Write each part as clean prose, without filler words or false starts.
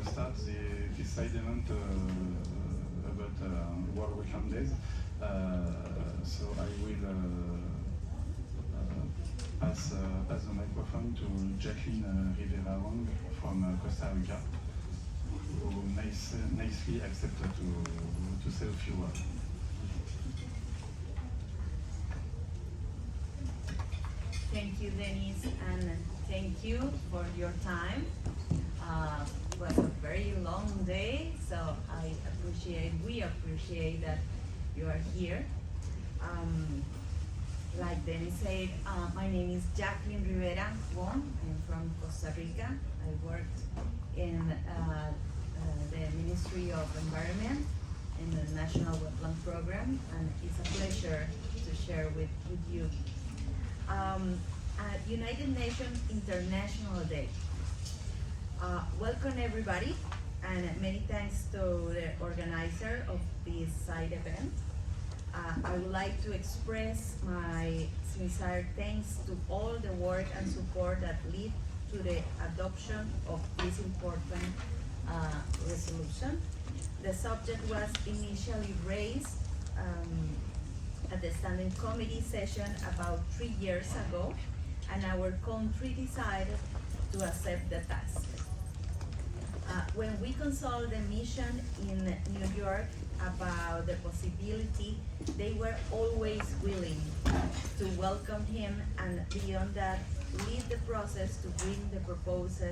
start this side event about World Wetlands Days. So I will pass the microphone to Jacqueline Rivera Wong from Costa Rica, who nicely accepted to say a few words. Thank you, Denise, and thank you for your time. It was a very long day, so we appreciate that you are here. Like Denise said, my name is Jacqueline Rivera Wong. I'm from Costa Rica. I worked in the Ministry of Environment in the National Wetland Program, and it's a pleasure to share with you. At United Nations International Day. Welcome everybody, and many thanks to the organizer of this side event. I would like to express my sincere thanks to all the work and support that led to the adoption of this important resolution. The subject was initially raised at the Standing Committee session about 3 years ago, and our country decided to accept the task. When we consulted the mission in New York about the possibility, they were always willing to welcome him, and beyond that, lead the process to bring the proposed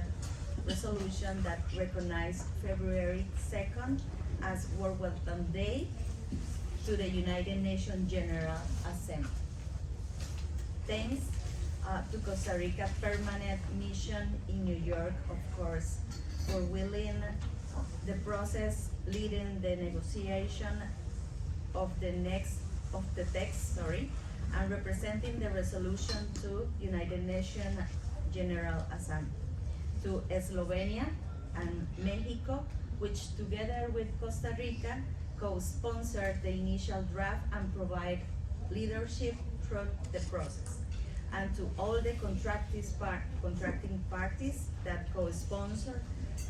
resolution that recognized February 2nd as World Wetlands Day to the United Nations General Assembly. Thanks to Costa Rica Permanent Mission in New York, of course, for willing the process leading the negotiation of the text, and representing the resolution to United Nations General Assembly, to Slovenia and Mexico, which together with Costa Rica co-sponsored the initial draft and provide leadership through the process, and to all the contracting parties that co-sponsor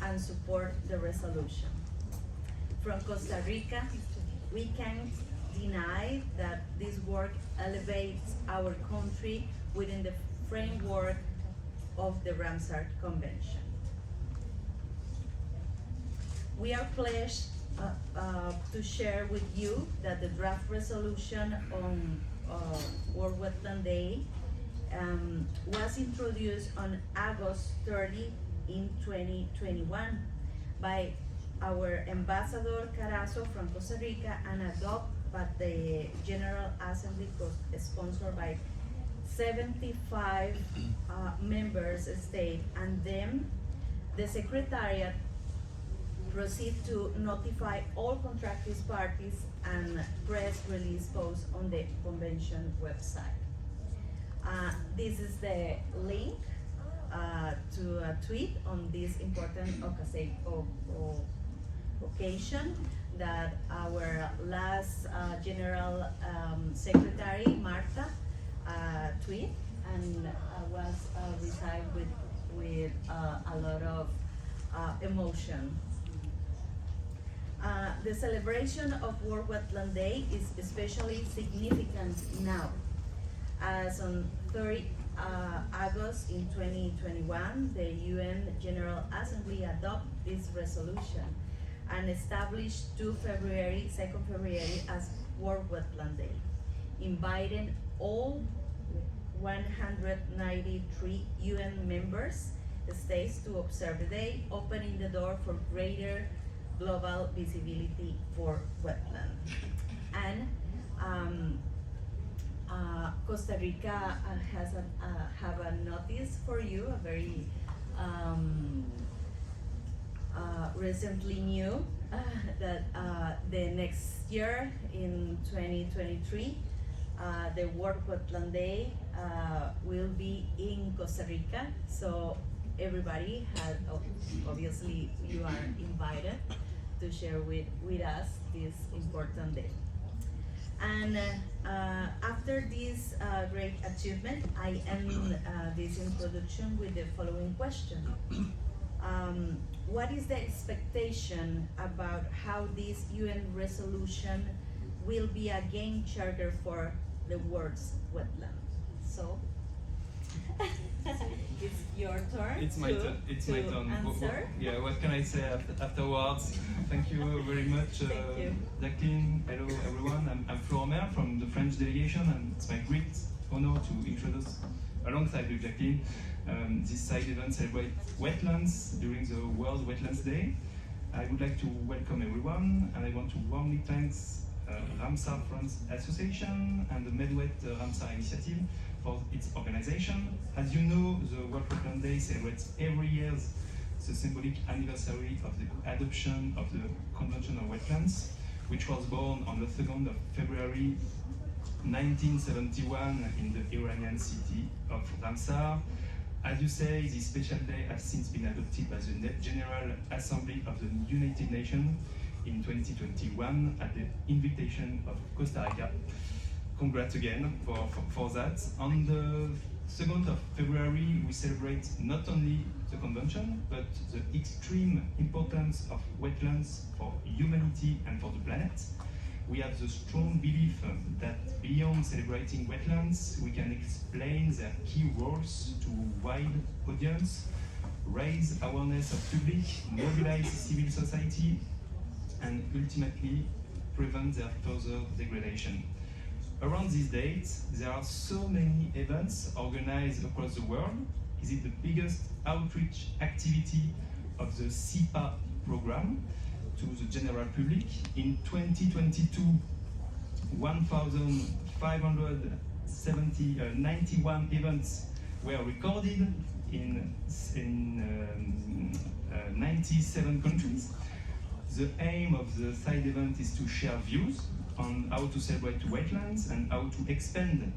and support the resolution. From Costa Rica, we can't deny that this work elevates our country within the framework of the Ramsar Convention. We are pleased to share with you that the draft resolution on World Wetlands Day was introduced on August 30 in 2021 by our Ambassador Carazo from Costa Rica and adopted by the General Assembly, sponsored by 75 members state, and then the Secretariat proceed to notify all contracting parties and press release posts on the convention website. This is the link to a tweet on this important occasion that our last General Secretary, Marta, tweet, and was received with a lot of emotion. The celebration of World Wetlands Day is especially significant now, as on 30 August in 2021, the UN General Assembly adopted this resolution and established 2 February as World Wetlands Day, inviting all 193 UN members states to observe the day, opening the door for greater global visibility for wetland. And Costa Rica have a notice for you, a very recently new, that the next year in 2023, the World Wetlands Day will be in Costa Rica. So everybody has, obviously you are invited to share with us this important day. And after this great achievement, I end this introduction with the following question. what is the expectation about how this UN resolution will be a game changer for the world's wetland? So, it's your turn. It's my turn. It's my turn. Answer. Yeah. What can I say afterwards? Thank you very much, Thank you. Jacqueline. Hello, everyone. I'm Florent from the French delegation, and it's my great honor to introduce, alongside with Jacqueline, this side event celebrate wetlands during the World Wetlands Day. I would like to welcome everyone, and I want to warmly thank Ramsar France Association and the MedWet Ramsar initiative for its organization. As you know, the World Wetlands Day celebrates every year the symbolic anniversary of the adoption of the Convention on Wetlands, which was born on the 2nd of February 1971 in the Iranian city of Ramsar. As you say, this special day has since been adopted by the General Assembly of the United Nations in 2021 at the invitation of Costa Rica. Congrats again for that. On the 2nd of February, we celebrate not only the convention, but the extreme importance of wetlands for humanity and for the planet. We have the strong belief that beyond celebrating wetlands, we can explain their key roles to a wide audience, raise awareness of public, mobilize civil society, and ultimately prevent their further degradation. Around these dates, there are so many events organized across the world. Is it the biggest outreach activity of the SIPA program to the general public? In 2022, 1,591 events were recorded in 97 countries. The aim of the side event is to share views on how to celebrate wetlands and how to expand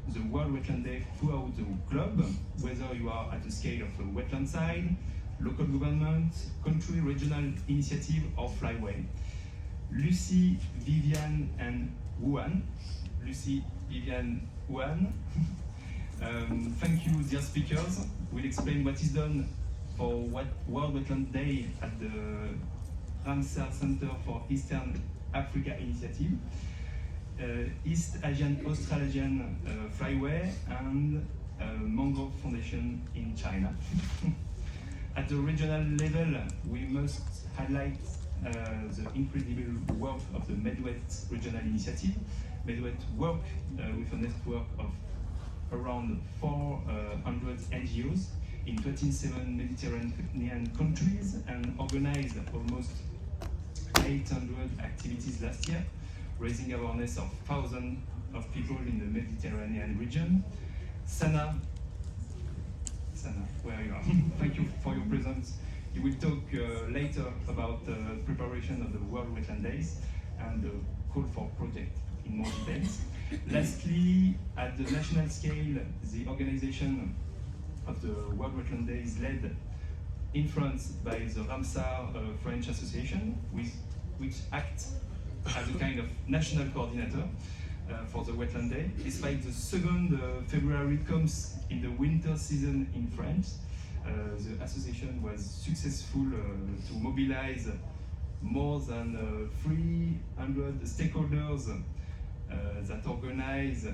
the World Wetland Day throughout the globe, whether you are at the scale of a wetland side, local government, country, regional initiative, or flyway. Lucy, Viviane, and Juan. Lucy, Viviane, Juan. Thank you, dear speakers. We'll explain what is done for World Wetland Day at the Ramsar Center for Eastern Africa Initiative, East Asian Australasian Flyway, and Mangrove Foundation in China. At the regional level, we must highlight the incredible work of the MedWet regional initiative. MedWet work with a network of around 400 NGOs in 27 Mediterranean countries and organized almost 800 activities last year, raising awareness of thousands of people in the Mediterranean region. Sana, where you are? Thank you for your presence. You will talk later about the preparation of the World Wetland Days and the call for project in more details. Lastly, at the national scale, the organization of the World Wetland Days led in France by the Ramsar French Association, which acts as a kind of national coordinator for the Wetland Day. Despite the 2nd February comes in the winter season in France, the association was successful to mobilize more than 300 stakeholders that organize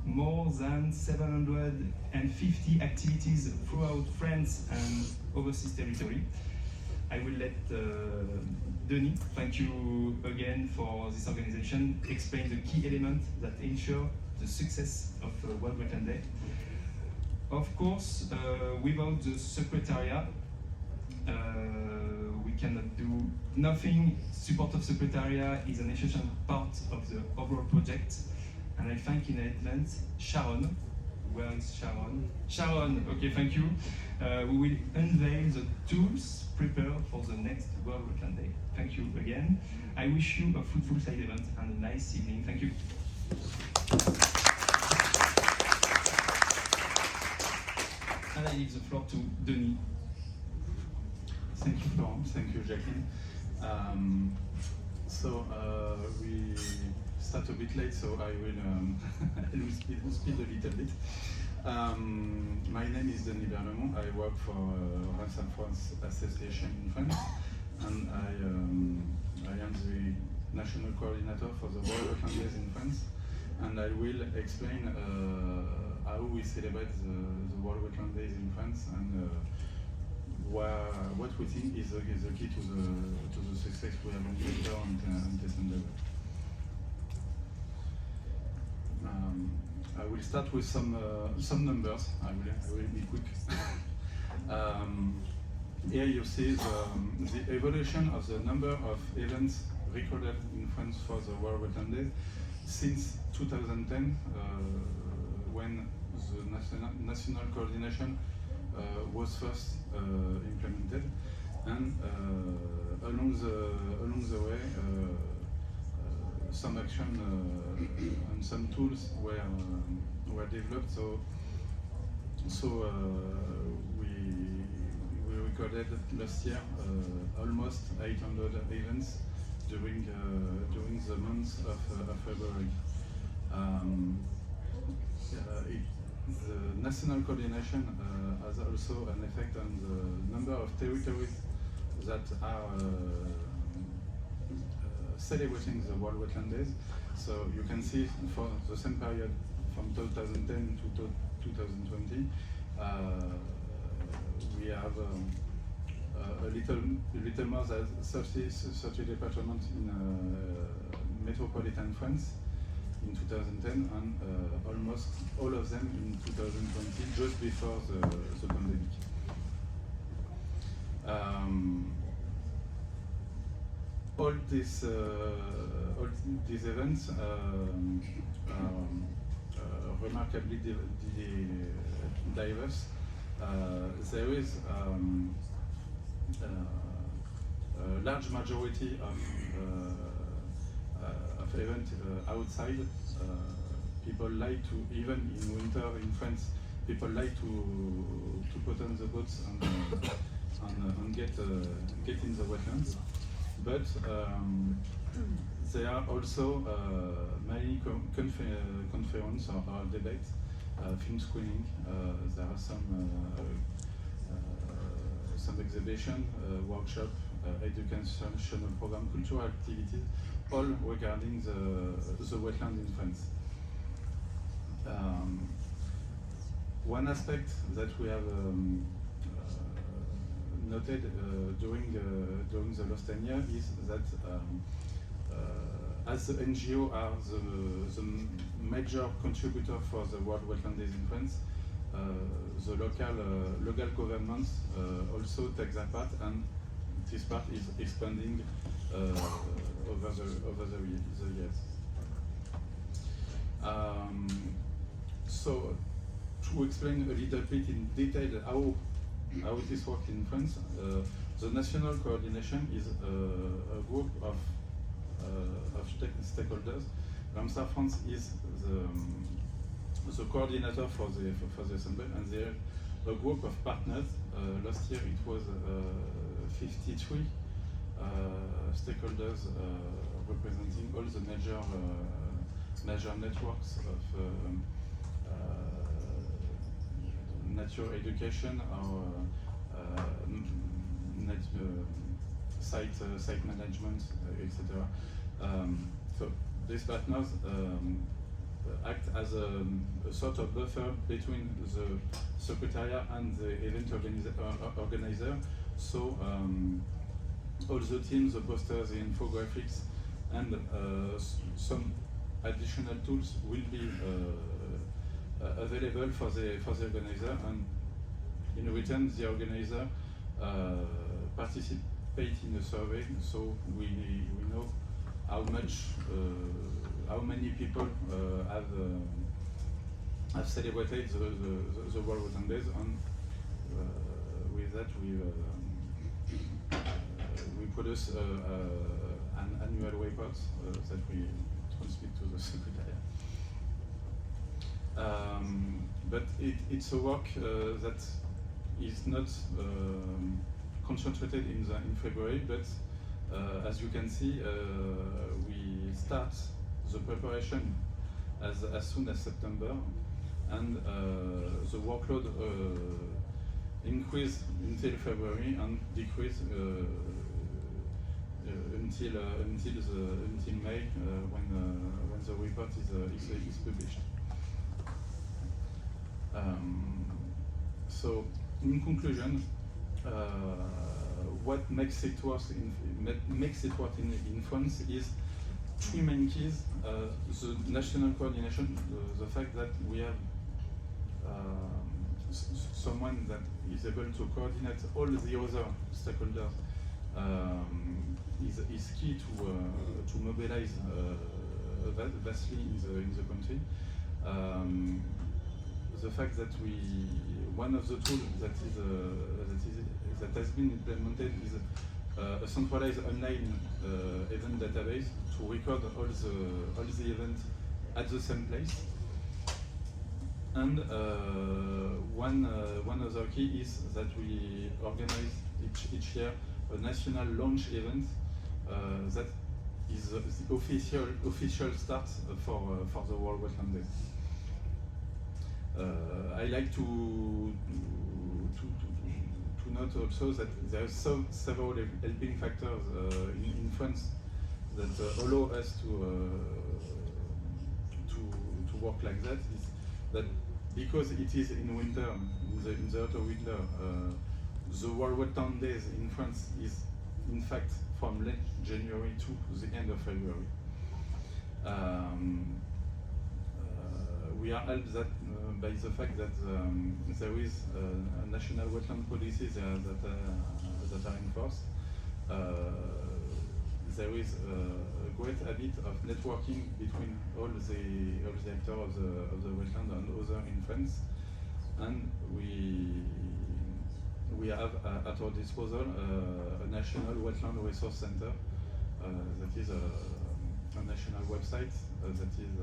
more than 750 activities throughout France and overseas territory. I will let Denis, thank you again for this organization, explain the key elements that ensure the success of World Wetland Day. Of course, without the Secretariat, we cannot do nothing. Support of Secretariat is an essential part of the overall project. And I thank in advance Sharon. Where is Sharon? Sharon, okay, thank you. We will unveil the tools prepared for the next World Wetland Day. Thank you again. I wish you a fruitful side event and a nice evening. Thank you. And I leave the floor to Denis. Thank you, Florent. Thank you, Jacqueline. We start a bit late, so I will lose speed a little bit. My name is Denis Berlemont. I work for Ramsar France Association in France, and I am the national coordinator for the World Wetlands in France. And I will explain how we celebrate the World Wetlands Days in France and what we think is the key to the success we have on paper and December. I will start with some numbers. I will be quick. Here you see the evolution of the number of events recorded in France for the World Wetlands Days since 2010, when the national coordination was first implemented, and along the way, some action and some tools were developed. So we recorded last year almost 800 events during the month of February. The national coordination has also an effect on the number of territories that are celebrating the World Wetlands Days. So you can see for the same period from 2010 to 2020, we have a little more than 30 departments in metropolitan France in 2010, and almost all of them in 2020, just before the pandemic. All these events are remarkably diverse. There is a large majority of events outside. People like to, even in winter in France, people like to put on the boats and get in the wetlands. But there are also many conferences or debates, film screening. There are some exhibition, workshop, educational program, cultural activities, all regarding the wetland in France. One aspect that we have noted during the last 10 years is that as the NGO are the major contributor for the World Wetlands Days in France, the local governments also take their part, and this part is expanding over the years. So to explain a little bit in detail how it is worked in France, the national coordination is a group of stakeholders. Ramsar France is the coordinator for the assembly, and there are a group of partners. Last year it was 53 stakeholders representing all the major networks of nature education or site management, etc. So these partners act as a sort of buffer between the secretariat and the event organizer. So all the teams, the posters, the infographics, and some additional tools will be available for the organizer, and in return the organizer participate in a survey, so we know how many people have celebrated the World Wetlands Days, and with that we produce an annual report that we transmit to the secretariat. But it's a work that is not concentrated in February, but as you can see, we start the preparation as soon as September, and the workload increased until February and decreased until May when the report is published. So, in conclusion, what makes it work in France is three main keys: the national coordination, the fact that we have someone that is able to coordinate all the other stakeholders is key to mobilize vastly in the country. The fact that one of the tools that has been implemented is a centralized online event database to record all the events at the same place. And one other key is that we organize each year a national launch event that is the official start for the World Wetlands Day. I like to note also that there are several helping factors in France that allow us to work like that. Is that because it is in winter, in the autumn winter, the World Wetlands Days in France is in fact from late January to the end of February. We are helped by the fact that there is a national wetland policy that are enforced. There is a great habit of networking between all the actors of the wetland and others in France, and we have at our disposal a national wetland resource center that is a national website that is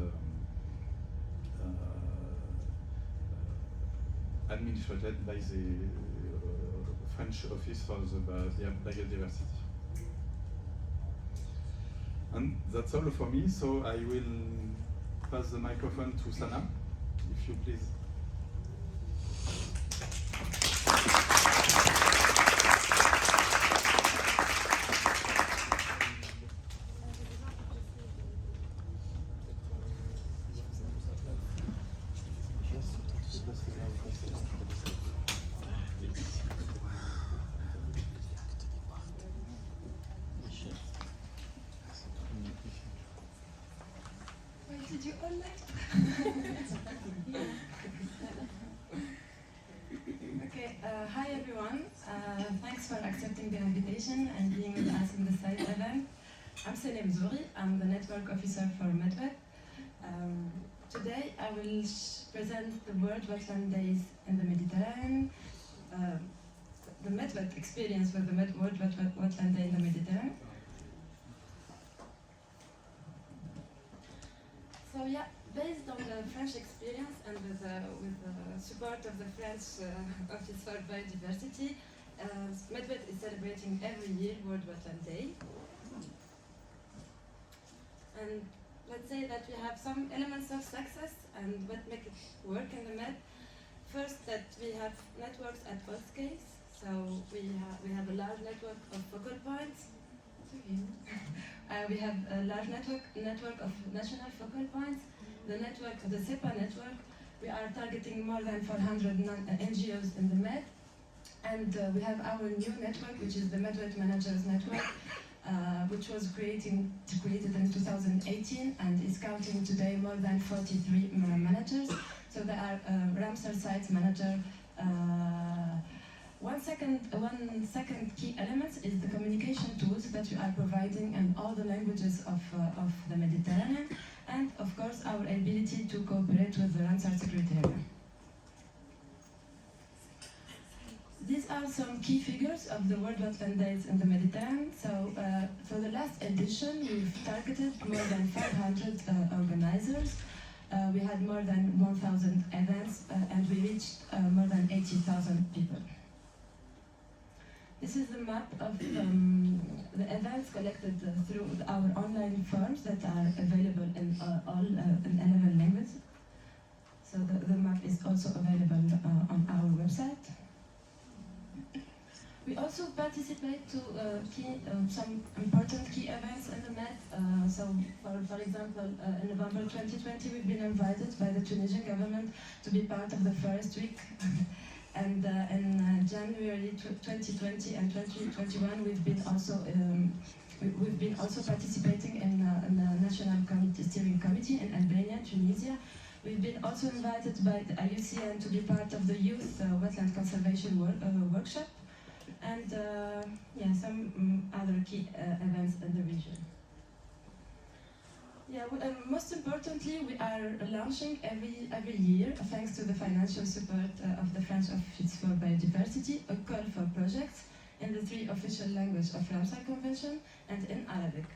administered by the French Office for the Biodiversity. And that's all for me, so I will pass the microphone to Sana, if you please. Did you all like? Okay, hi everyone. Thanks for accepting the invitation and being with us in the side event. I'm Selim Zouri. I'm the network officer for MedWet. Today I will present the World Wetland Days in the Mediterranean, the MedWet experience with the World Wetland Day in the Mediterranean. So yeah, based on the French experience and with the support of the French Office for Biodiversity, MedWet is celebrating every year World Wetland Day. And let's say that we have some elements of success and what makes it work in the Med. First, that we have networks at all scales. So we have a large network of focal points. We have a large network of national focal points. The network, the SEPA network, we are targeting more than 400 NGOs in the Med. And we have our new network, which is the MedWet Managers Network, which was created in 2018 and is counting today more than 43 managers. So there are Ramsar site manager. One second key element is the communication tools that we are providing in all the languages of the Mediterranean, and of course our ability to cooperate with the Ramsar Secretariat. These are some key figures of the World Wetland Days in the Mediterranean. So for the last edition, we've targeted more than 500 organizers. We had more than 1,000 events and we reached more than 80,000 people. This is the map of the events collected through our online forms that are available in all in 11 languages. So the map also available on our website. We also participate to some important key events in the Med. So, for example, in November 2020, we've been invited by the Tunisian government to be part of the Forest Week. And in January 2020 and 2021, we've been also participating in the National Steering Committee in Albania, Tunisia. We've been also invited by the IUCN to be part of the Youth Wetland Conservation Workshop, and some other key events in the region. Most importantly, we are launching every year, thanks to the financial support of the French Office for Biodiversity, a call for projects in the 3 official languages of Ramsar Convention and in Arabic.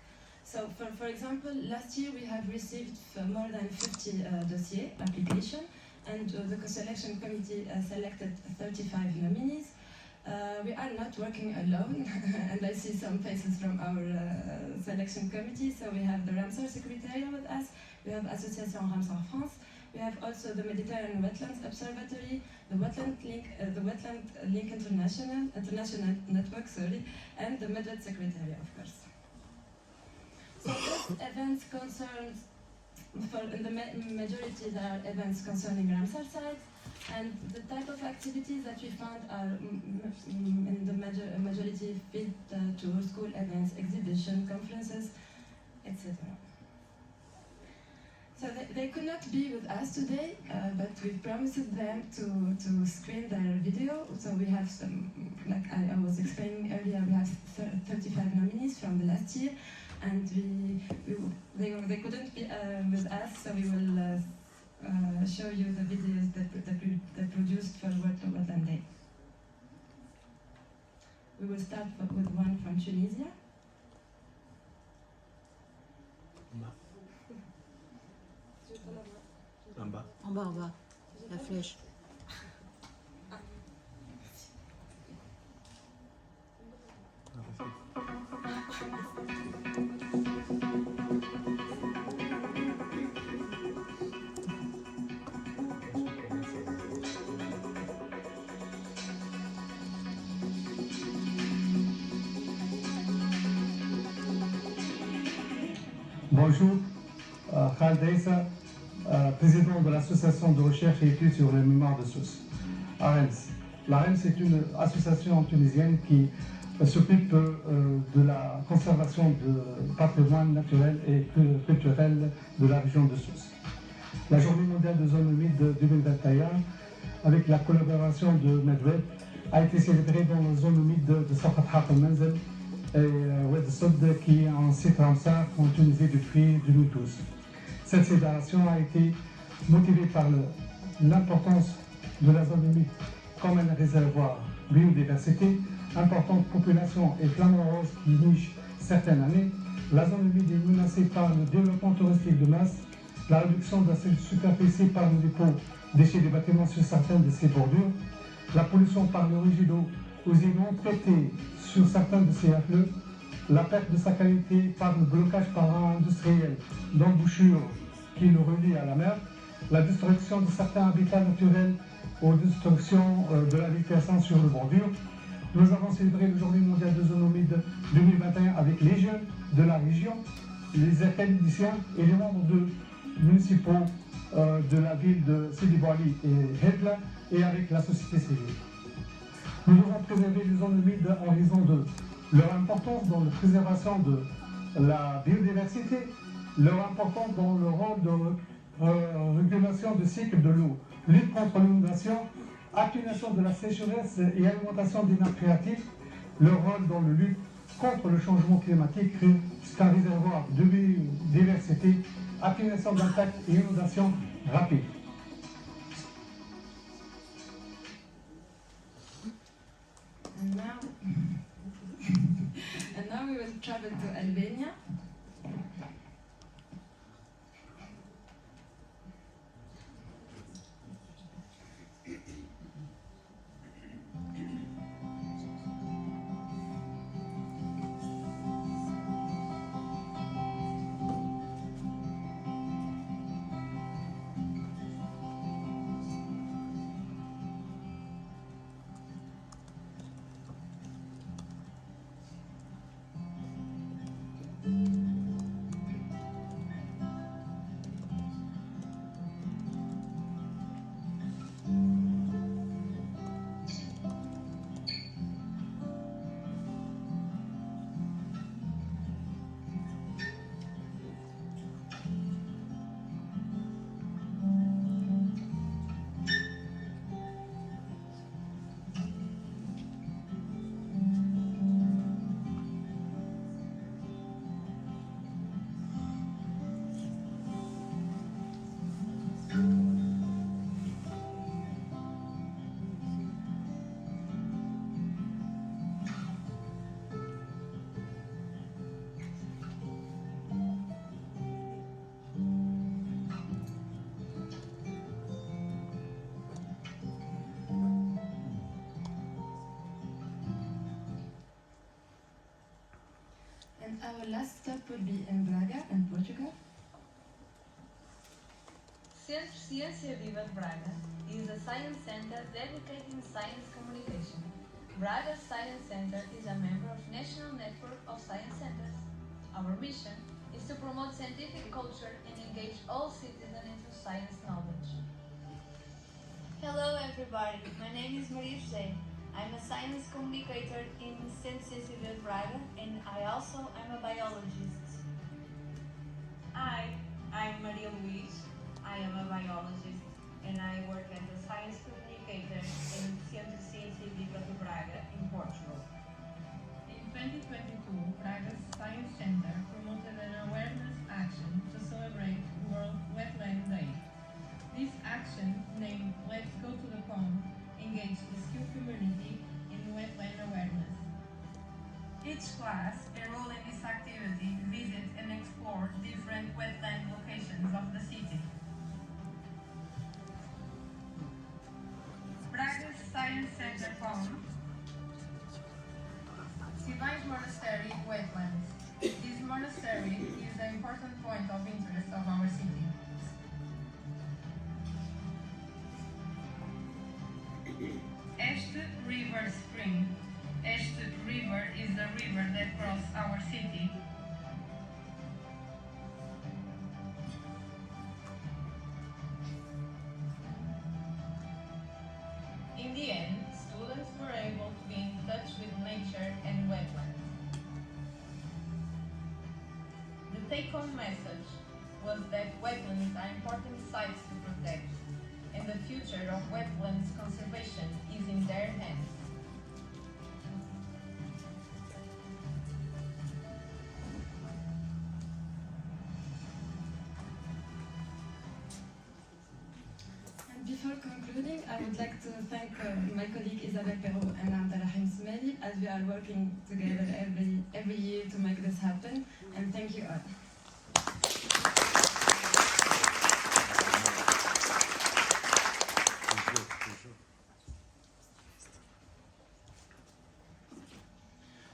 So, for example, last year we have received more than 50 dossier applications, and the selection committee selected 35 nominees. We are not working alone, and I see some faces from our selection committee. So we have the Ramsar Secretariat with us, we have Association Ramsar France, we have also the Mediterranean Wetlands Observatory, the Wetland Link International Network, and the MedWet Secretariat, of course. So this events concerns, in the majority there are events concerning Ramsar sites, and the type of activities that we found are in the majority field tours, school events, exhibition, conferences, etc. So they could not be with us today, but we promised them to screen their video. So we have some, like I was explaining earlier, we have 35 nominees from the last year, and they couldn't be with us, so we will show you the videos that produced for World Wetland Day. We will start with one from Tunisia. En bas, la flèche. Bonjour, Khaled Issa, président de l'association de recherche et études sur les mémoires de sources, AREMS. L'AREMS est une association tunisienne qui s'occupe de la conservation du patrimoine naturel et culturel de la région de Sousse. La journée mondiale de zone humide de 2021, avec la collaboration de MedWet, a été célébrée dans la zone humide de Safat Haq al-Menzel et Oued Soud, qui est un site Ramsar en Tunisie depuis 2012. Cette célébration a été motivée par l'importance de la zone humide comme un réservoir biodiversité, importante population et flamant rose qui niche certaines années. La zone humide est menacée par le développement touristique de masse, la réduction de la superficie par le dépôt déchets des bâtiments sur certaines de ses bordures, la pollution par le rejet d'eau aux îles non traitées sur certains de ses affluents, la perte de sa qualité par le blocage par un industriel d'embouchure qui le relie à la mer, la destruction de certains habitats naturels aux destructions de la végétation sur le bordure. Nous avons célébré la journée mondiale de zone humide 2021 avec les jeunes de la région, les académiciens et les membres municipaux de la ville de Sidi Bou Ali et Hedla, et avec la société civile. Nous devons préserver les zones humides en raison de leur importance dans la préservation de la biodiversité, leur importance dans le rôle de régulation du cycle de l'eau, lutte contre l'inondation, atténuation de la sécheresse et alimentation des nappes phréatiques, leur rôle dans la lutte contre le changement climatique, c'est un réservoir de biodiversité, atténuation d'impact et inondation rapide. And now we will travel to Albania. last stop will be in Braga, in Portugal. Centro Ciência Viva de Braga is a science center dedicated science communication. Braga Science Center is a member of National Network of Science Centers. Our mission is to promote scientific culture and engage all citizens into science knowledge. Hello everybody, my name is Maria José. I'm a science communicator in Centro Ciência Viva de Braga and I also am a biologist. Hi, I'm Maria Luís. I am a biologist and I work as a science communicator in Centro Ciência Viva de Braga in Portugal. In 2022, Braga's Science Center promoted an awareness action to celebrate World Wetlands Day. This action, named Let's Go to the Pond, engaged the school community in wetland awareness. Each class enrolled in this activity visit and explore different wetland locations of the city. Braga's Science Center Pond, Sivais Monastery Wetlands. This monastery is an important point of interest of our city. Este River Spring. Este River is the river that crosses our city. In the end, students were able to be in touch with nature and wetlands. The take-home message was that wetlands are important sites to protect, and the future of wetlands conservation is in their hands. And before concluding, I would like to thank my colleague Isabelle Perrault and Abdelrahim Smeli, as we are working together every year to make this happen, and thank you all.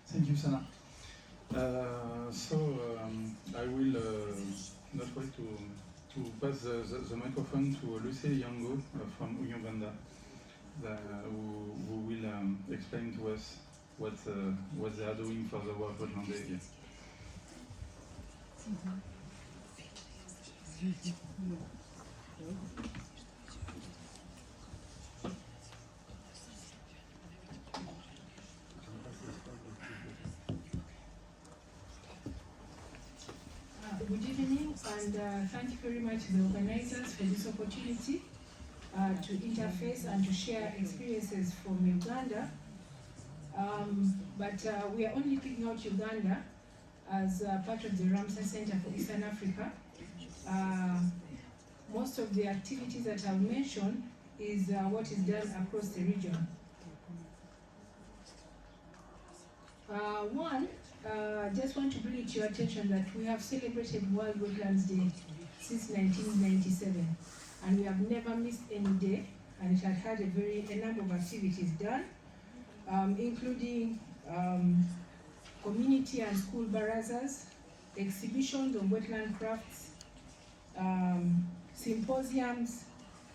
Thank you, Sana. I will not wait to pass the microphone to Lucy Yango from Uganda, who will explain to us what they are doing for the World Wetlands Day. Good evening, and thank you very much to the organizers for this opportunity to interface and to share experiences from Uganda. But we are only picking out Uganda as part of the Ramsar Center for Eastern Africa. Most of the activities that I've mentioned is what is done across the region. Just want to bring it to your attention that we have celebrated World Wetlands Day since 1997, and we have never missed any day, and it had had a number of activities done, including community and school barazas, exhibitions of wetland crafts, symposiums,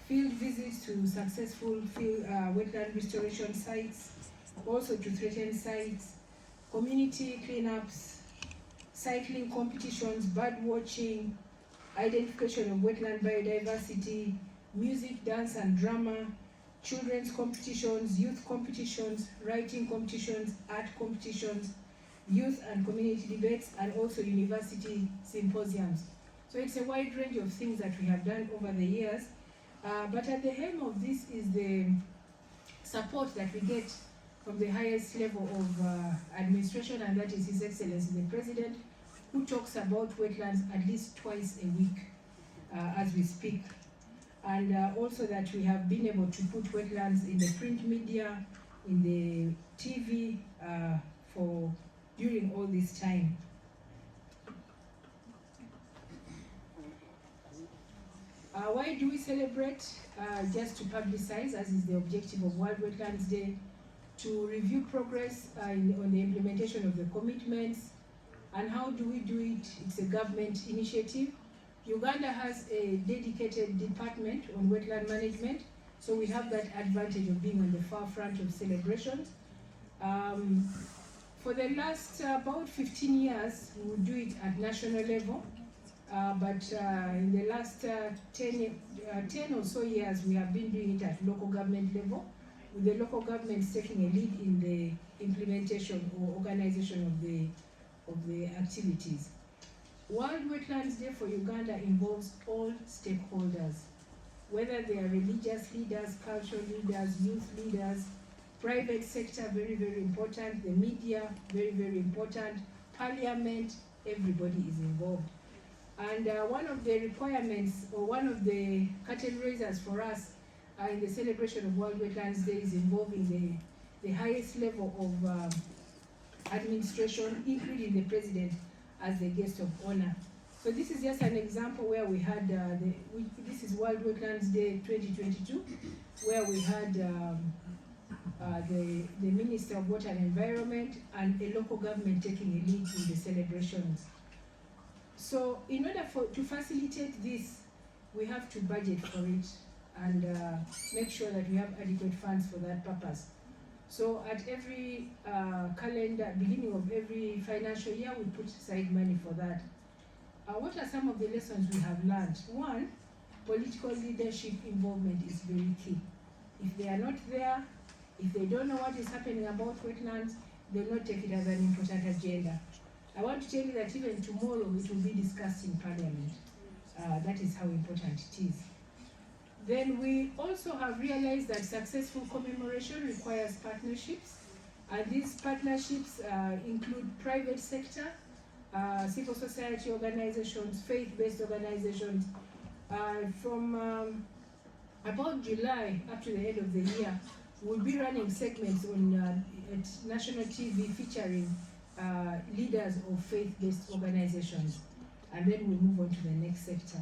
field visits to successful wetland restoration sites, also to threatened sites, community cleanups, cycling competitions, bird watching, identification of wetland biodiversity, music, dance and drama, children's competitions, youth competitions, writing competitions, art competitions, youth and community debates, and also university symposiums. So it's a wide range of things that we have done over the years, but at the helm of this is the support that we get from the highest level of administration, and that is His Excellency the President, who talks about wetlands at least twice a week as we speak. And also that we have been able to put wetlands in the print media, in the TV during all this time. Why do we celebrate? Just to publicize, as is the objective of World Wetlands Day, to review progress on the implementation of the commitments, And how do we do it? It's a government initiative. Uganda has a dedicated department on wetland management, so we have that advantage of being on the far front of celebrations. For the last about 15 years, we would do it at national level, but in the last 10 or so years, we have been doing it at local government level, with the local governments taking a lead in the implementation or organization of the activities. World Wetlands Day for Uganda involves all stakeholders, whether they are religious leaders, cultural leaders, youth leaders, private sector, very, very important, the media, very, very important, parliament, everybody is involved. And one of the requirements, or one of the curtain raisers for us in the celebration of World Wetlands Day is involving the highest level of administration, including the president as the guest of honor. So this is just an example where we had, this is World Wetlands Day 2022, where we had the Minister of Water and Environment and a local government taking a lead in the celebrations. So in order to facilitate this, we have to budget for it and make sure that we have adequate funds for that purpose. So at every beginning of every financial year, we put aside money for that. What are some of the lessons we have learned? One, political leadership involvement is very key. If they are not there, if they don't know what is happening about wetlands, they will not take it as an important agenda. I want to tell you that even tomorrow it will be discussed in Parliament. That is how important it is. Then we also have realized that successful commemoration requires partnerships. And these partnerships include private sector, civil society organizations, faith-based organizations. From about July up to the end of the year, we'll be running segments on at national TV featuring leaders of faith-based organizations. And then we'll move on to the next sector.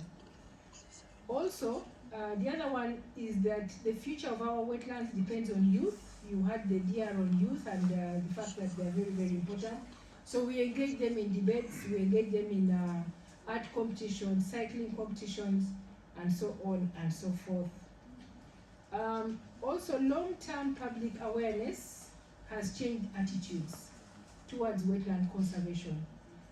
Also, the other one is that the future of our wetlands depends on youth. You had the DR on youth and the fact that they're very, very important. So we engage them in debates, we engage them in art competitions, cycling competitions, and so on and so forth. Also, long-term public awareness has changed attitudes towards wetland conservation.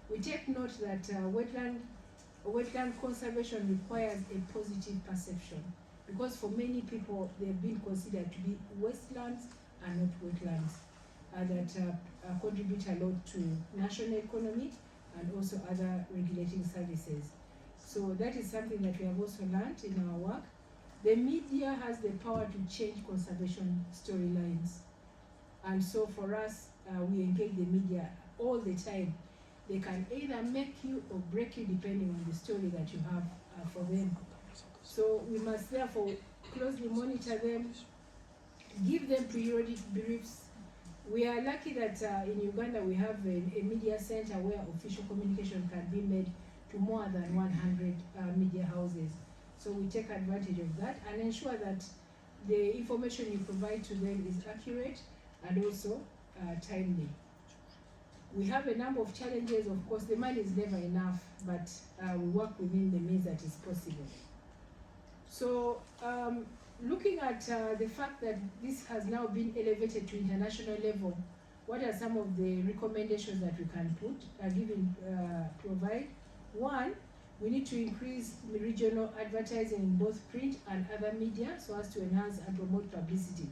We take note that wetland conservation requires a positive perception, because for many people they've been considered to be wastelands and not wetlands that contribute a lot to national economy and also other regulating services. So that is something that we have also learned in our work. The media has the power to change conservation storylines, and so for us, we engage the media all the time. They can either make you or break you depending on the story that you have for them. So we must therefore closely monitor them, give them periodic briefs. We are lucky that in Uganda we have a media center where official communication can be made to more than 100 media houses. So we take advantage of that and ensure that the information you provide to them is accurate and also timely. We have a number of challenges. Of course, the money is never enough, but we work within the means that is possible. So looking at the fact that this has now been elevated to international level, what are some of the recommendations that we can provide? One, we need to increase regional advertising in both print and other media so as to enhance and promote publicity.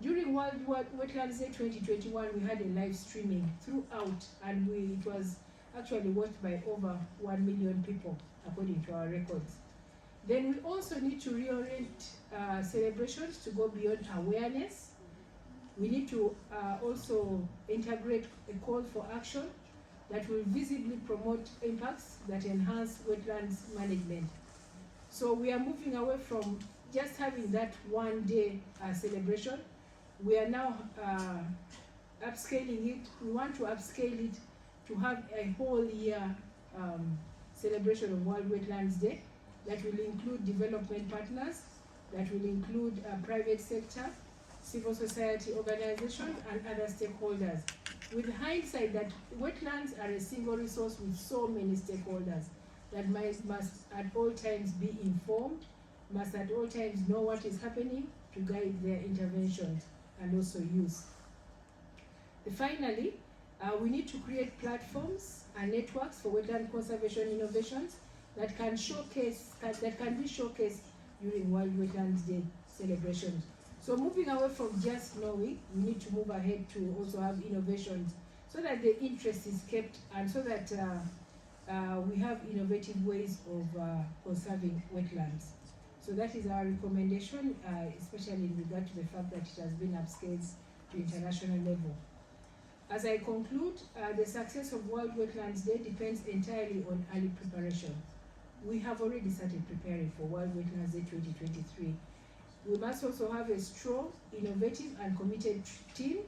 During World Wetlands Day 2021, we had a live streaming throughout, and it was actually watched by over 1 million people, according to our records. Then we also need to reorient celebrations to go beyond awareness. We need to also integrate a call for action that will visibly promote impacts that enhance wetlands management. So we are moving away from just having that one-day celebration. We are now upscaling it. We want to upscale it to have a whole year celebration of World Wetlands Day that will include development partners, that will include private sector, civil society organizations, and other stakeholders. With hindsight that wetlands are a single resource with so many stakeholders that must at all times be informed, must at all times know what is happening to guide their interventions and also use. Finally, we need to create platforms and networks for wetland conservation innovations that can be showcased during World Wetlands Day celebrations. So moving away from just knowing, we need to move ahead to also have innovations so that the interest is kept and so that we have innovative ways of conserving wetlands. So that is our recommendation, especially in regard to the fact that it has been upscaled to international level. As I conclude, the success of World Wetlands Day depends entirely on early preparation. We have already started preparing for World Wetlands Day 2023. We must also have a strong, innovative and committed team.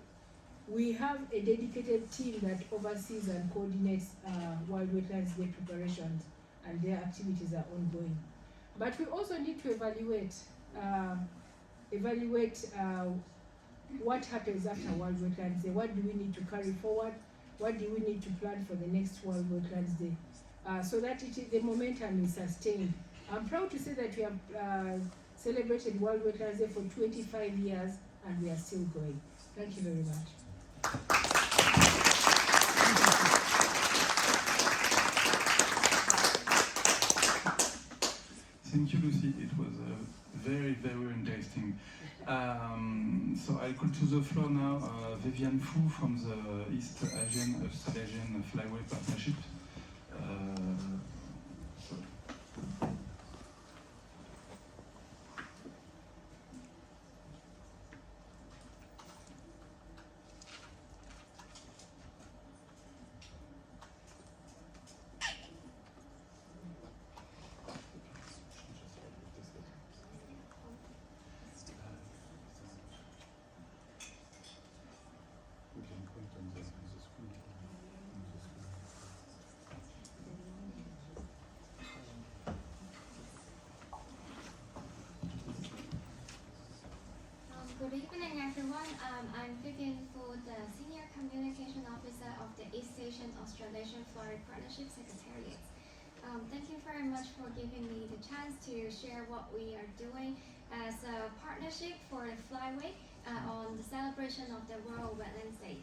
We have a dedicated team that oversees and coordinates World Wetlands Day preparations, and their activities are ongoing. But we also need to evaluate what happens after World Wetlands Day. What do we need to carry forward? What do we need to plan for the next World Wetlands Day? So that the momentum is sustained. I'm proud to say that we have celebrated World Wetlands Day for 25 years and we are still going. Thank you very much. Thank you, Lucy. It was very, very interesting. So I'll call to the floor now Viviane Fu from the East Asian Australasian Flyway Partnership. Good evening, everyone. I'm Viviane Fu, the Senior Communication Officer of the East Asian Australasian Flyway Partnership Secretariat. Thank you very much for giving me the chance to share what we are doing as a partnership for the Flyway on the celebration of the World Wetlands Day.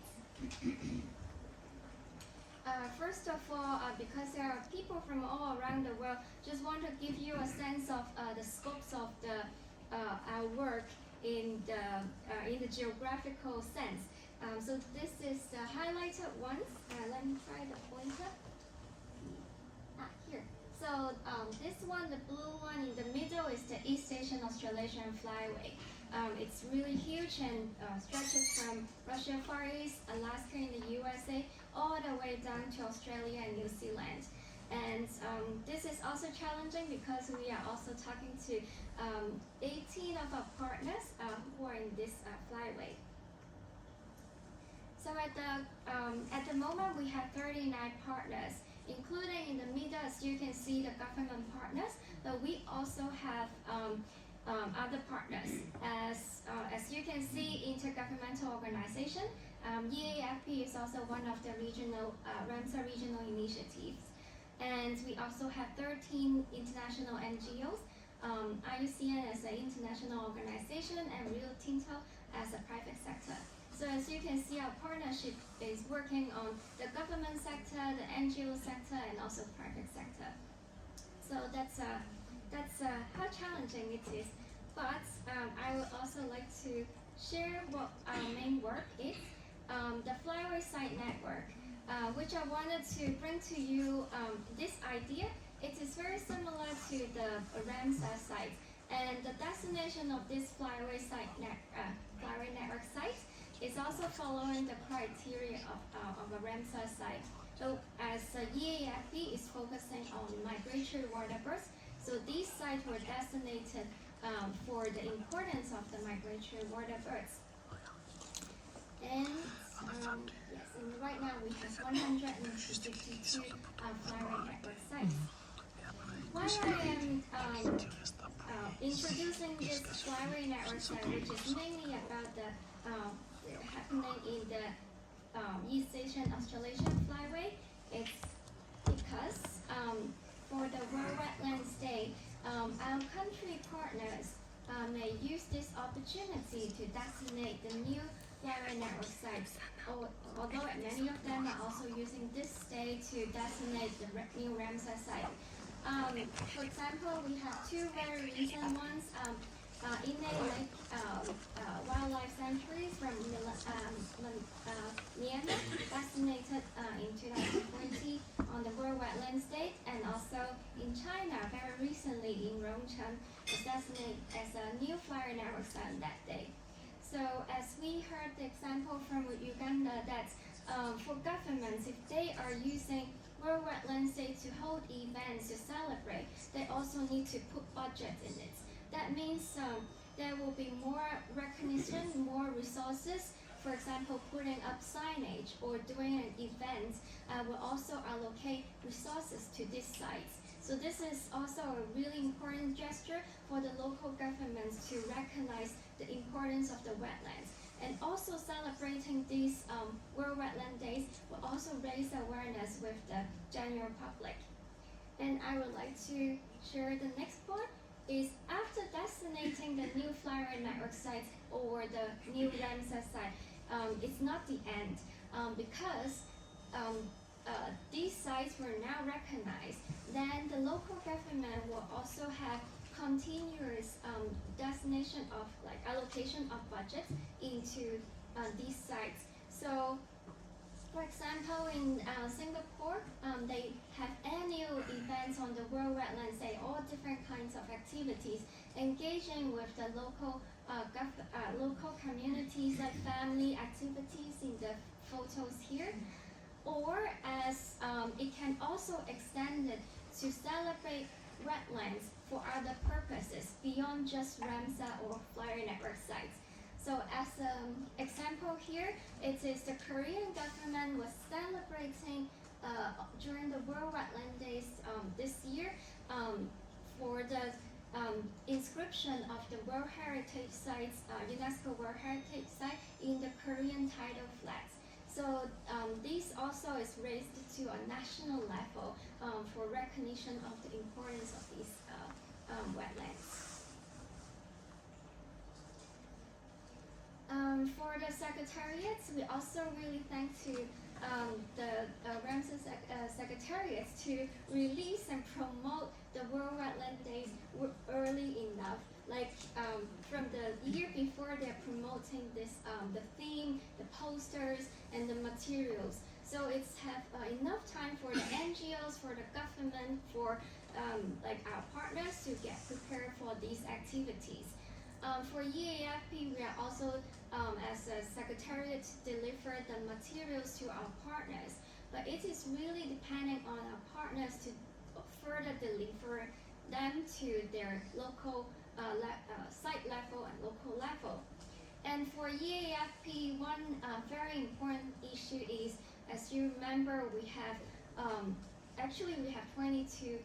First of all, because there are people from all around the world, just want to give you a sense of the scopes of our work in the geographical sense. So this is the highlighted ones. Let me try the pointer. Here. So this one, the blue one in the middle, is the East Asian Australasian Flyway. It's really huge and stretches from Russia, Far East, Alaska in the USA, all the way down to Australia and New Zealand. And this is also challenging because we are also talking to 18 of our partners who are in this flyway. So at the moment we have 39 partners, including in the middle, as you can see, the government partners, but we also have other partners. As you can see, intergovernmental organization, EAFP is also one of the regional Ramsar regional initiatives. And we also have 13 international NGOs, IUCN as an international organization, and Rio Tinto as a private sector. So as you can see, our partnership is working on the government sector, the NGO sector, and also private sector. So that's how challenging it is. But I would also like to share what our main work is, the Flyway Site Network. Which I wanted to bring to you this idea. It is very similar to the Ramsar site, and the destination of this Flyway network site is also following the criteria of a Ramsar site. So as EAFP is focusing on migratory waterbirds, so these sites were designated for the importance of the migratory waterbirds. And yes, and right now we have 152 Flyway network sites. Why I am introducing this flyway network site, which is mainly about the happening in the East Asian Australasian flyway. It's because for the World Wetlands Day, our country partners may use this opportunity to designate the new flyway network sites, although many of them are also using this day to designate the new Ramsar site. For example, we have two very recent ones. Inay Lake Wildlife Sanctuary from Myanmar, designated in 2020 on the World Wetlands Day, and also in China, very recently in Rongcheng, was designated as a new flyway network site on that day. So as we heard the example from Uganda, that for governments, if they are using World Wetlands Day to hold events to celebrate, they also need to put budget in it. That means there will be more recognition, more resources. For example, putting up signage or doing an event will also allocate resources to these sites. So this is also a really important gesture for the local governments to recognize the importance of the wetlands. And also celebrating these World Wetland Days will also raise awareness with the general public. And I would like to share the next point is after designating the new flyway network site or the new Ramsar site, it's not the end because these sites were now recognized. Then the local government will also have continuous designation of like allocation of budget into these sites. So, for example, in Singapore, they have annual events on the World Wetlands Day, all different kinds of activities, engaging with the local local communities, like family activities in the photos here. Or as it can also extend it to celebrate wetlands for other purposes beyond just Ramsar or flyway network sites. So as an example here, it is the Korean government was celebrating during the World Wetland Days this year for the inscription of the World Heritage Sites, UNESCO World Heritage Site in the Korean tidal flats. So this also is raised to a national level for recognition of the importance of these wetlands. For the secretariats, we also really thank to the Ramsar secretariats to release and promote the World Wetland Days early enough. Like from the year before, they're promoting this the theme, the posters, and the materials. So it's have enough time for the NGOs, for the government, for like our partners to get prepared for these activities. For EAFP, we are also as a secretariat deliver the materials to our partners, but it is really depending on our partners to further deliver them to their local site level and local level. And for EAFP, one very important issue is, as you remember, we have actually we have 22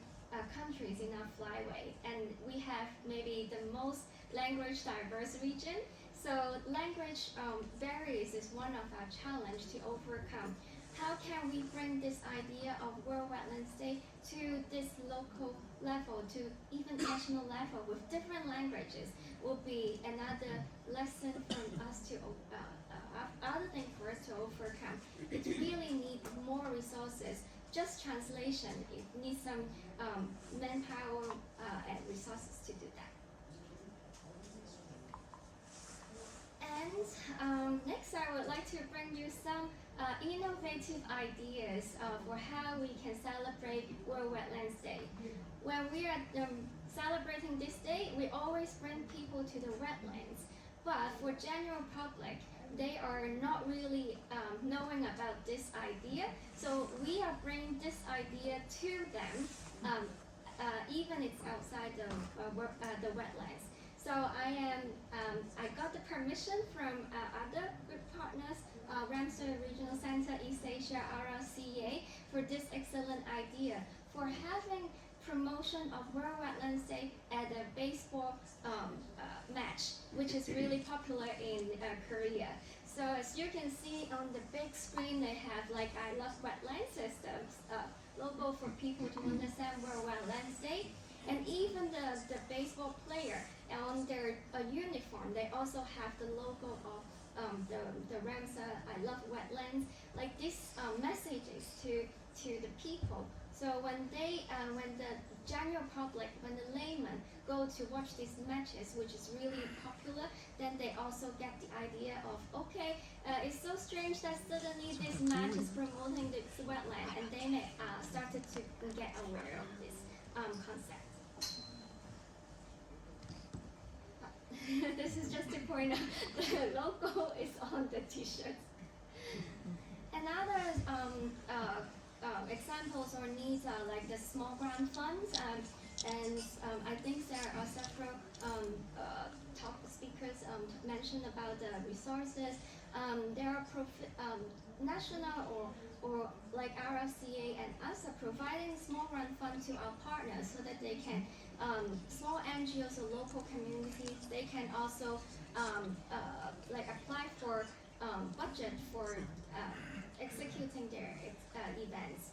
countries in our flyway, and we have maybe the most language diverse region. So language barriers is one of our challenge to overcome. How can we bring this idea of World Wetlands Day to this local level, to even national level with different languages will be another lesson from us to, other thing for us to overcome. It really needs more resources. Just translation, it needs some manpower and resources to do that. And next, I would like to bring you some innovative ideas for how we can celebrate World Wetlands Day. When we are celebrating this day, we always bring people to the wetlands. But for general public, they are not really knowing about this idea. So we are bringing this idea to them, even it's outside the wetlands. So I got the permission from other good partners, Ramsar Regional Center, East Asia, RRCA, for this excellent idea for having promotion of World Wetlands Day at a baseball match, which is really popular in Korea. So as you can see on the big screen, they have like I Love Wetlands as the logo for people to understand World Wetlands Day. And even the baseball player on their uniform, they also have the logo of the Ramsar I Love Wetlands, like these messages to the people. So when the general public, when the laymen go to watch these matches, which is really popular, then they also get the idea of, okay, it's so strange that suddenly this match is promoting this wetland, and they may started to get aware of this concept. This is just to point out the logo is on the t-shirts. Another examples or needs are like the small grant funds, and I think there are several top speakers mentioned about the resources. There are national or like RFCA and us are providing small grant funds to our partners so that they can, small NGOs or local communities, they can also like apply for budget for executing their events.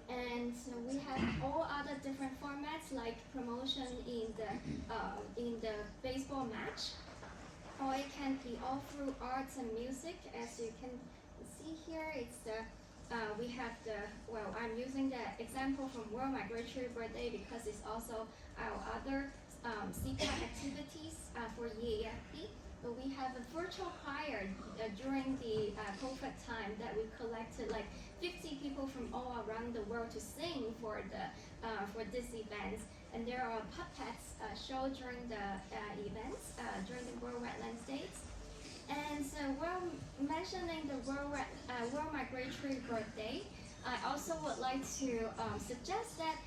And so we have all other different formats like promotion in the baseball match, or it can be all through arts and music. As you can see here, it's the we have I'm using the example from World Migratory Birthday because it's also our other CEPA activities for EAFB. But we have a virtual choir during the COVID time that we collected like 50 people from all around the world to sing for this event. And there are puppets shown during the events during the World Wetlands Days. And so while mentioning the World Migratory Birthday, I also would like to suggest that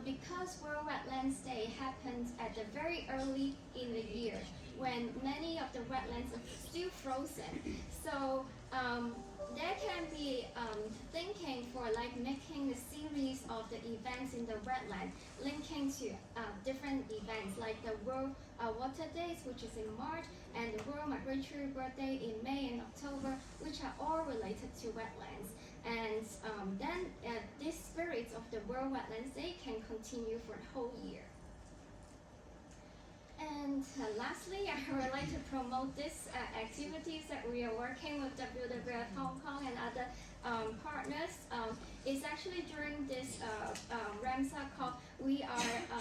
because World Wetlands Day happens at the very early in the year, when many of the wetlands are still frozen. So there can be thinking for like making a series of the events in the wetland, linking to different events like the World Water Days, which is in March, and the World Migratory Birthday in May and October, which are all related to wetlands. And then this spirit of the World Wetlands Day can continue for the whole year. And lastly, I would like to promote these activities that we are working with WWF Hong Kong and other partners. It's actually during this Ramsar COP, we are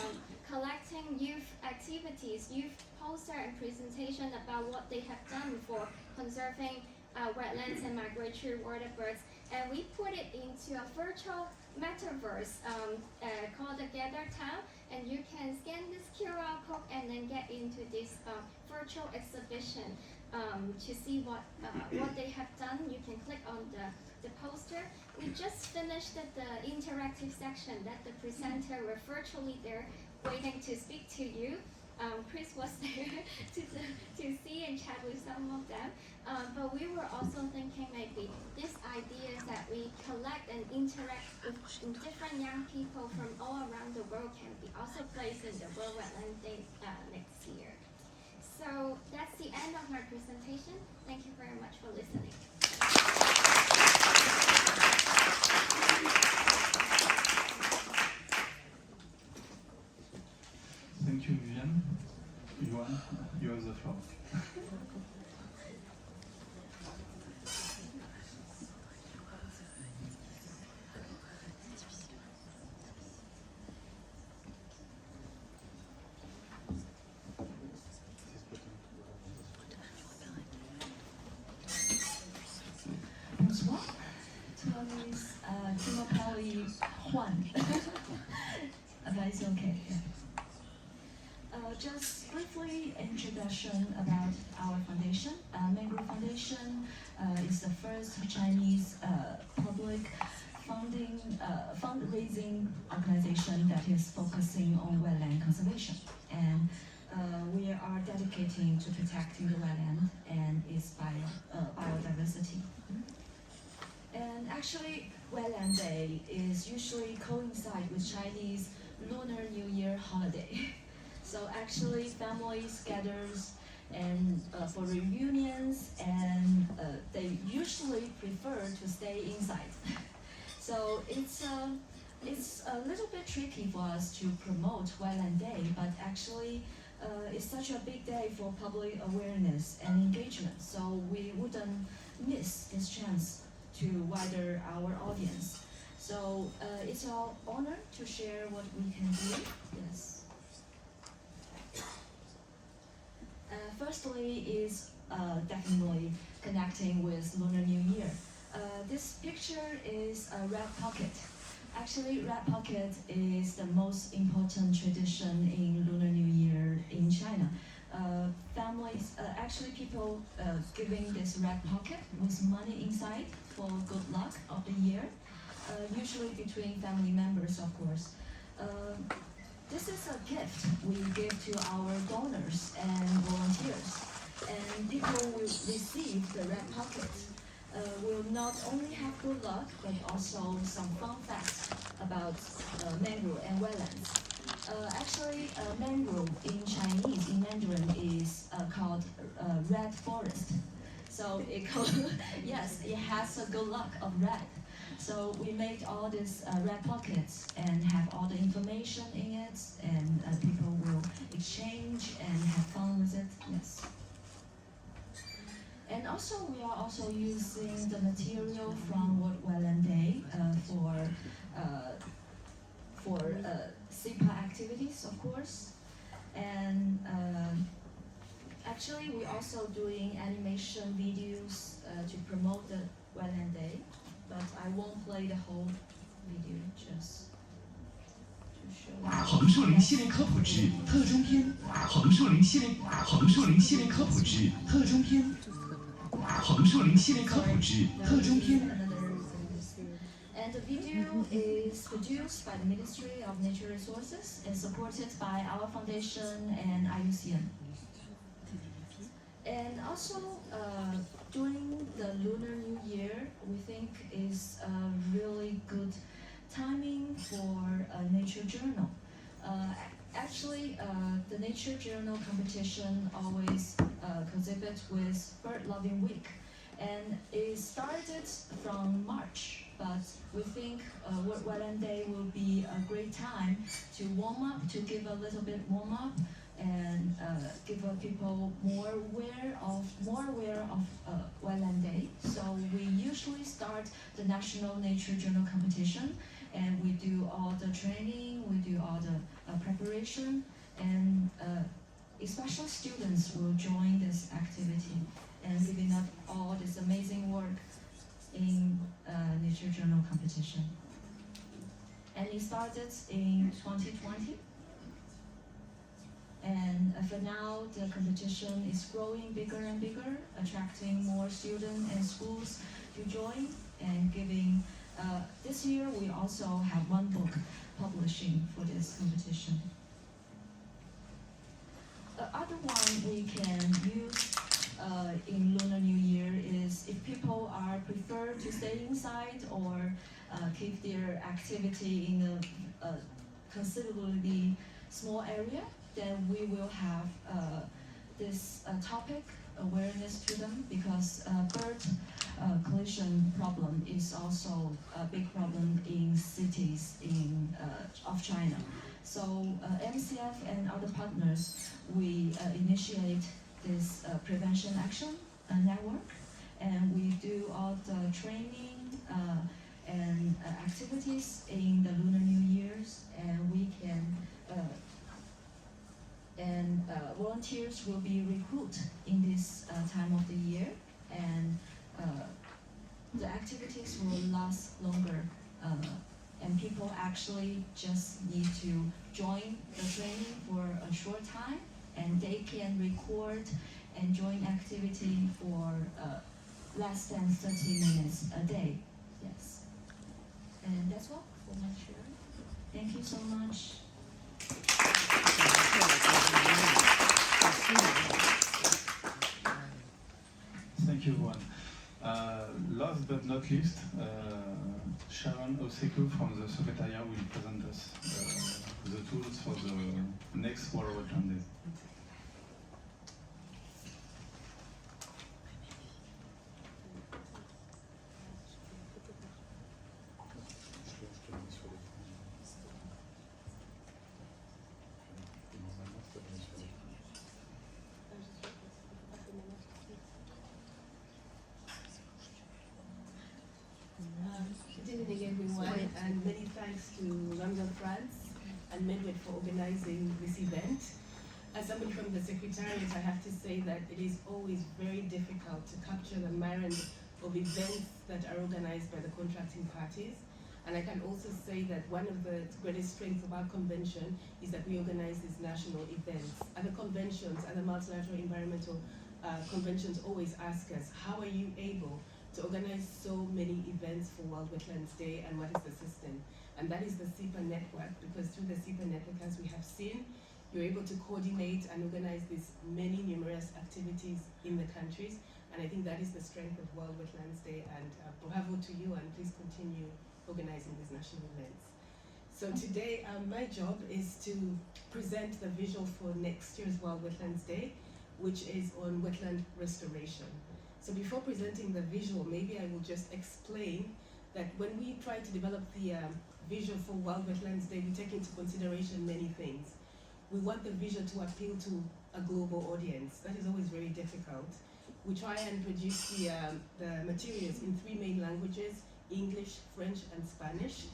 collecting youth activities, youth poster and presentation about what they have done for conserving wetlands and migratory water birds. And we put it into a virtual metaverse called the Gather Town, and you can scan this QR code and then get into this virtual exhibition to see what they have done. You can click on the poster. We just finished the interactive section that the presenter were virtually there waiting to speak to you. Chris was there to see and chat with some of them. But we were also thinking maybe these ideas that we collect and interact with different young people from all around the world can be also placed in the World Wetlands Day next year. So that's the end of my presentation. Thank you very much for listening. Thank you, Viviane. Yuan, you have the floor. Bonsoir. My name is Timothy Juan. That's okay. Just briefly introduction about our foundation. Mangrove Foundation is the first Chinese public fundraising organization that is focusing on wetland conservation, and we are dedicating to protecting the wetland and its biodiversity. And actually, Wetland Day is usually coincide with Chinese Lunar New Year holiday. So actually, families gathers and for reunions, and they usually prefer to stay inside. So it's a little bit tricky for us to promote Wetland Day, but actually it's such a big day for public awareness and engagement. So we wouldn't miss this chance to wider our audience. So it's our honor to share what we can do. Yes. Firstly is definitely connecting with Lunar New Year. This picture is a red pocket. Actually, red pocket is the most important tradition in Lunar New Year in China. Families, actually people giving this red pocket with money inside for good luck of the year, usually between family members, of course. This is a gift we give to our donors and volunteers. And people who will receive the red pocket will not only have good luck, but also some fun facts about mangrove and wetlands. Actually, mangrove in Chinese, in Mandarin, is called red forest. So yes, it has a good luck of red. So we made all these red pockets and have all the information in it, and people will exchange and have fun with it. Yes. And also, we are also using the material from World Wetlands Day for SIPA activities, of course. And actually, we're also doing animation videos to promote the Wetland Day. But I won't play the whole video, just to show. 横树林系列科普之特中篇，横树林系列科普之特中篇，横树林系列科普之特中篇。 And the video is produced by the Ministry of Nature Resources and supported by our foundation and IUCN. And also, during the Lunar New Year, we think is a really good timing for a nature journal. Actually, the nature journal competition always exhibit with Bird Loving Week, and it started from March. But we think World Wetland Day will be a great time to warm up, to give a little bit warm up, and give people more aware of Wetland Day. So we usually start the National Nature Journal competition, and we do all the training, we do all the preparation, and especially students will join this activity and giving up all this amazing work in Nature Journal competition. And it started in 2020. And for now, the competition is growing bigger and bigger, attracting more students and schools to join and giving. This year, we also have one book publishing for this competition. The other one we can use in Lunar New Year is if people prefer to stay inside or keep their activity in a considerably small area, then we will have this topic awareness to them, because bird collision problem is also a big problem in cities of China. So MCF and other partners, we initiate this prevention action network, and we do all the training and activities in the Lunar New Years, and we can volunteers will be recruited in this time of the year, and the activities will last longer, and people actually just need to join the training for a short time, and they can record and join activity for less than 30 minutes a day. Yes. And that's all for my sharing. Thank you so much. Thank you, Juan. Last but not least, Sharon Oseku from the Secretariat will present us the tools for the next World Wetlands Days. Good evening, everyone, and many thanks to Ramsar France and MedWet for organizing this event. As somebody from the Secretariat, I have to say that it is always very difficult to capture the myriad of events that are organized by the contracting parties. And I can also say that one of the greatest strengths of our convention is that we organize these national events. Other conventions, other multilateral environmental conventions always ask us, how are you able to organize so many events for World Wetlands Day, and what is the system? And that is the SIPA network, because through the SIPA network, as we have seen, you're able to coordinate and organize these many numerous activities in the countries. And I think that is the strength of World Wetlands Day, and bravo to you, and please continue organizing these national events. So today, my job is to present the visual for next year's World Wetlands Day, which is on wetland restoration. So before presenting the visual, maybe I will just explain that when we try to develop the visual for World Wetlands Day, we take into consideration many things. We want the visual to appeal to a global audience. That is always very difficult. We try and produce the materials in 3 main languages: English, French, and Spanish,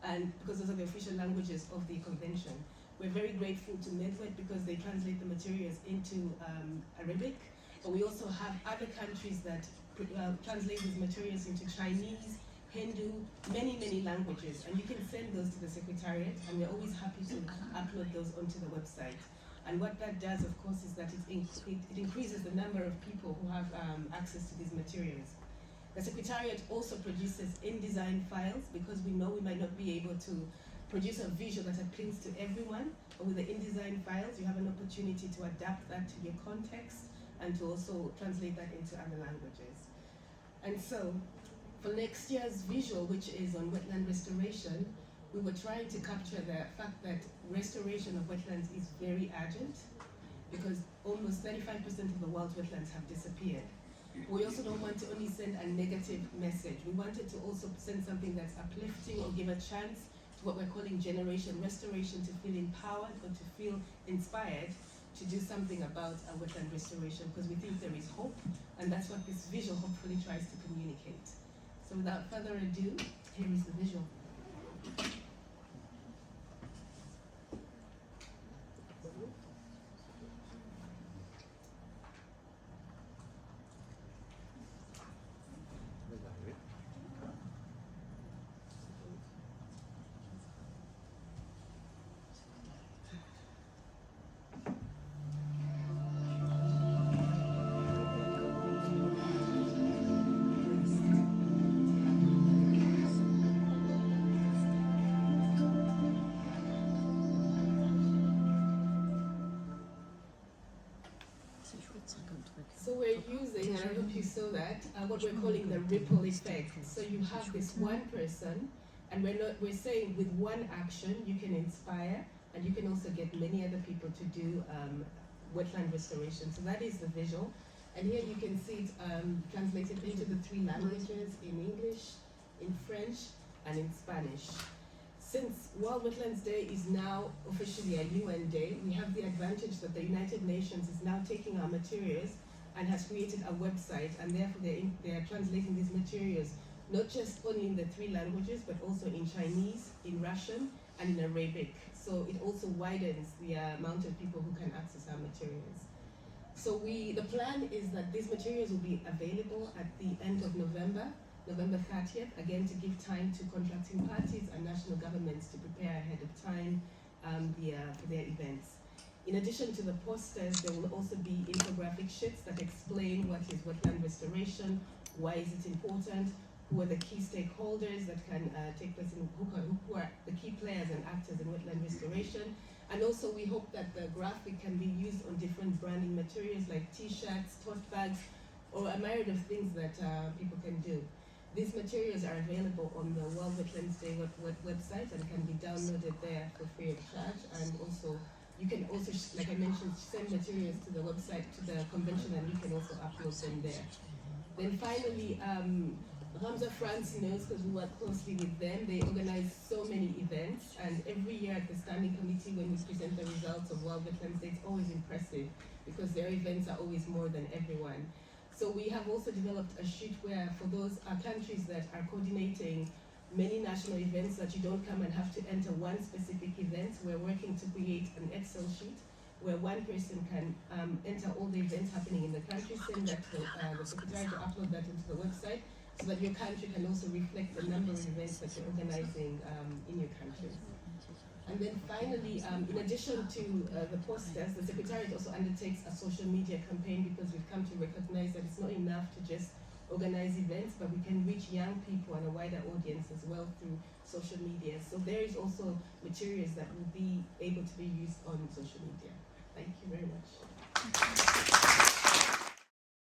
and because those are the official languages of the convention. We're very grateful to MedWet because they translate the materials into Arabic. But we also have other countries that translate these materials into Chinese, Hindu, many languages. And you can send those to the Secretariat, and we're always happy to upload those onto the website. And what that does, of course, is that it increases the number of people who have access to these materials. The Secretariat also produces InDesign files, because we know we might not be able to produce a visual that appeals to everyone. But with the InDesign files, you have an opportunity to adapt that to your context, and to also translate that into other languages. And so, for next year's visual, which is on wetland restoration, we were trying to capture the fact that restoration of wetlands is very urgent, because almost 35% of the world's wetlands have disappeared. We also don't want to only send a negative message. We wanted to also send something that's uplifting, or give a chance to what we're calling generation restoration, to feel empowered or to feel inspired to do something about wetland restoration, because we think there is hope, and that's what this visual hopefully tries to communicate. So without further ado, here is the visual. So we're using, and I hope you saw that, what we're calling the ripple effect. So you have this one person, and we're saying with one action you can inspire, and you can also get many other people to do wetland restoration. So that is the visual. And here you can see it translated into the 3 languages, in English, in French, and in Spanish. Since World Wetlands Day is now officially a UN day, we have the advantage that the United Nations is now taking our materials and has created a website, and therefore they are translating these materials not just only in the 3 languages, but also in Chinese, in Russian, and in Arabic. So it also widens the amount of people who can access our materials. So the plan is that these materials will be available at the end of November 30th, again to give time to contracting parties and national governments to prepare ahead of time for their events. In addition to the posters, there will also be infographic sheets that explain what is wetland restoration, why is it important, who are the key stakeholders that can take place in, who are the key players and actors in wetland restoration. And also we hope that the graphic can be used on different branding materials like t-shirts, tote bags, or a myriad of things that people can do. These materials are available on the World Wetlands Day website and can be downloaded there for free of charge. And also, you can also, like I mentioned, send materials to the website, to the convention, and we can also upload them there. Then finally, Ramsar France knows, because we work closely with them, they organize so many events, and every year at the standing committee when we present the results of World Wetlands Day, it's always impressive because their events are always more than everyone. So we have also developed a sheet where for those countries that are coordinating many national events that you don't come and have to enter one specific event, we're working to create an Excel sheet where one person can enter all the events happening in the country, send that to the secretary to upload that into the website, so that your country can also reflect the number of events that you're organizing in your country. And then finally, in addition to the posters, the Secretariat also undertakes a social media campaign because we've come to recognize that it's not enough to just organize events, but we can reach young people and a wider audience as well through social media. So there is also materials that will be able to be used on social media. Thank you very much.